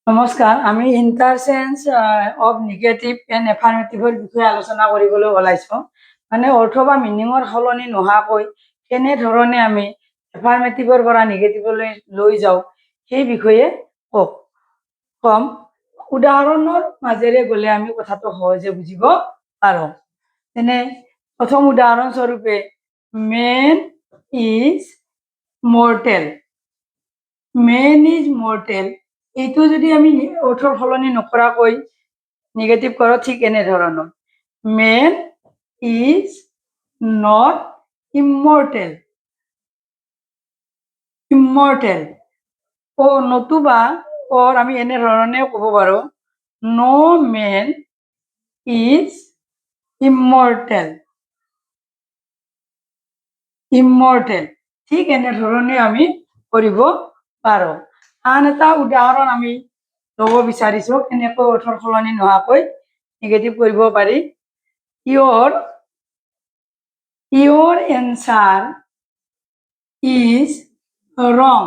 নমস্কাৰ, আমি interchange of negative and এফাৰ্মেটিভৰ বিষয়ে আলোচনা কৰিবলৈ ওলাইছোঁ। মানে অৰ্থ বা মিনিঙৰ সলনি নোহোৱাকৈ কেনেধৰণে আমি এফাৰ্মেটিভৰ পৰা নিগেটিভলৈ লৈ যাওঁ সেই বিষয়ে কম। উদাহৰণৰ মাজেৰে গ'লে আমি কথাটো সহজে বুজিব পাৰোঁ। যেনে প্ৰথম উদাহৰণস্বৰূপে main is mortal. Main is mortal এইটো যদি আমি অৰ্থৰ সলনি নকৰাকৈ নিগেটিভ কৰোঁ ঠিক এনেধৰণৰ men is not immortal. Immortal নতুবা আমি এনেধৰণেও ক'ব পাৰোঁ ন' মেন ইজ ইমৰ্টেল। ইমৰ্টেল ঠিক এনেধৰণে আমি কৰিব পাৰোঁ। আন এটা উদাহৰণ আমি ল'ব বিচাৰিছোঁ কেনেকৈ অৰ্থৰ সলনি নোহোৱাকৈ নিগেটিভ কৰিব পাৰি। ইয়ৰ এনচাৰ ইজ ৰং।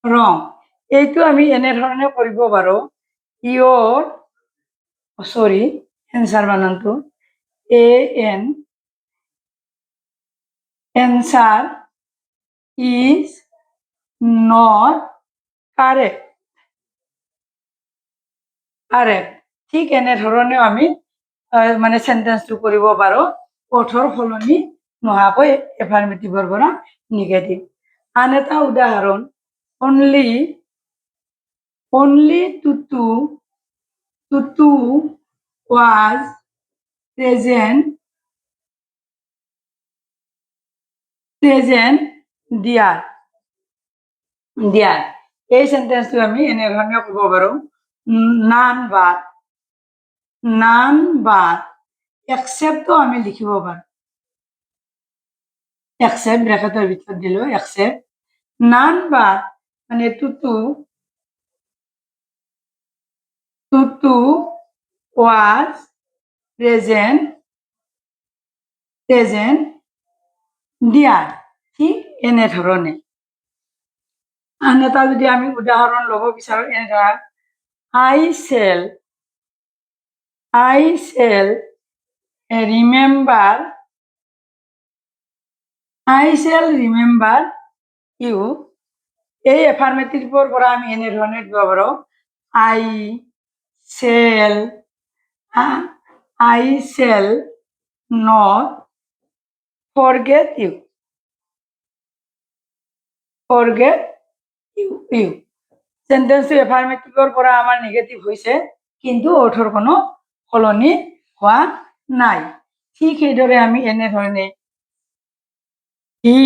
ৰং এইটো আমি এনেধৰণে কৰিব পাৰোঁ এনচাৰ বানানটো এনচাৰ ইজ নট কাৰেক্ট। ঠিক এনেধৰণেও আমি মানে চেণ্টেন্সটো কৰিব পাৰোঁ অৰ্থৰ সলনি নোহোৱাকৈ এফাৰ্মেটিভৰ পৰা নিগেটিভ। আন এটা উদাহৰণ only Tutu was present dear. এই চেণ্টেন্সটো আমি এনেধৰণে ক'ব পাৰোঁ নান বাট এক্সেপ্টও আমি লিখিব পাৰোঁ। এক্সেপ্ট ব্ৰেকেটৰ ভিতৰত দিলোঁ এক্সেপ্ট। নান বাট মানে টুটু ৱাজ প্ৰেজেণ্ট ডিয়াৰ। ঠিক এনেধৰণে আন এটা যদি আমি উদাহৰণ ল'ব বিচাৰোঁ এনেধৰা আই চেল ৰিমেম্বাৰ ইউ। এই এফাৰ্মেটিভৰ পৰা আমি এনেধৰণে দিব পাৰোঁ আই চেল নট ফৰগেট ইউ। চেণ্টেন্সটো এফাৰ্মেটিভৰ পৰা আমাৰ নিগেটিভ হৈছে কিন্তু অৰ্থৰ কোনো সলনি হোৱা নাই। ঠিক সেইদৰে আমি এনেধৰণে হি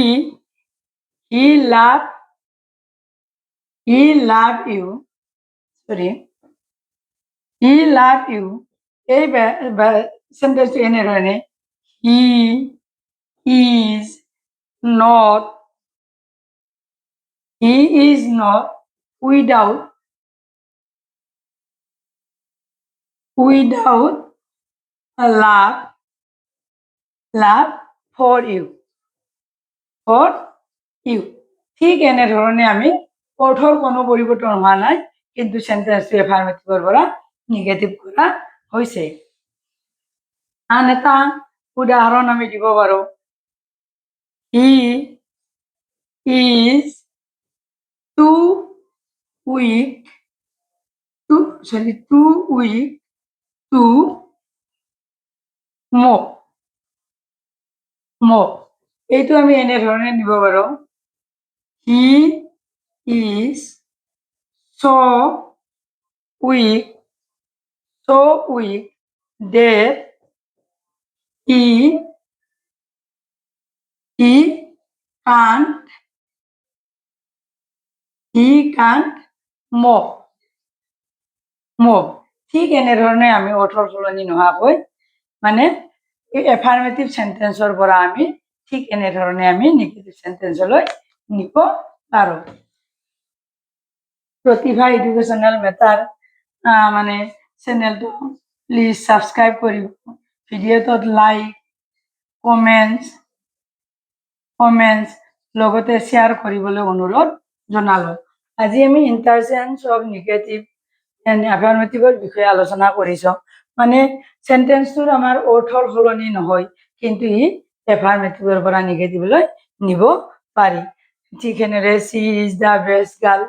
লাভ ইউ এই চেণ্টেন্সটো এনেধৰণে he is not without love for you. ঠিক এনেধৰণে আমি অৰ্থৰ কোনো পৰিৱৰ্তন হোৱা নাই কিন্তু চেণ্টেন্সটো এফাৰ্মেটিভৰ পৰা নিগেটিভ কৰা হৈছে। আন এটা উদাহৰণ আমি দিব পাৰোঁ হি is too weak to mop. এইটো আমি এনেধৰণে নিব পাৰোঁ হি ইজ so weak that he can't move। ঠিক এনেধৰণে আমি অৰ্থৰ সলনি নোহোৱাকৈ মানে এফাৰ্মেটিভ চেণ্টেন্সৰ পৰা আমি ঠিক এনেধৰণে আমি নিগেটিভ চেণ্টেন্সলৈ নিব পাৰোঁ। প্ৰতিভা এডুকেশ্যনেল মেটাৰ মানে চেনেলটো প্লিজ ছাবস্ক্ৰাইব কৰিব। ভিডিঅ'টোত লাইক কমেণ্টছ লগতে শ্বেয়াৰ কৰিবলৈ অনুৰোধ জনালোঁ। আজি আমি ইণ্টাৰচেঞ্জ অফ নিগেটিভ এণ্ড এফাৰ্মেটিভৰ বিষয়ে আলোচনা কৰিছোঁ। মানে চেণ্টেন্সটোৰ আমাৰ অৰ্থৰ সলনি নহয়, কিন্তু ই এফাৰ্মেটিভৰ পৰা নিগেটিভলৈ নিব পাৰি। ঠিক সেনেদৰে she is the best girl,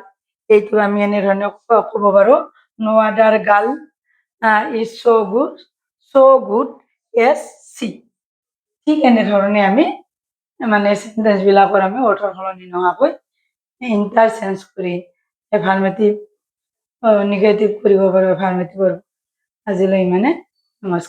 এইটো আমি এনেধৰণে ক'ব পাৰোঁ, no other girl is so' good as she. ঠিক এনেধৰণে আমি মানে চেণ্টেন্সবিলাকৰ আমি অৰ্থৰ সলনি নোহোৱাকৈ ইণ্টাৰচেঞ্জ কৰি এফাৰ্মেটিভ নিগেটিভ কৰিব পাৰোঁ এফাৰ্মেটিভৰ। আজিলৈ ইমানে, নমস্কাৰ।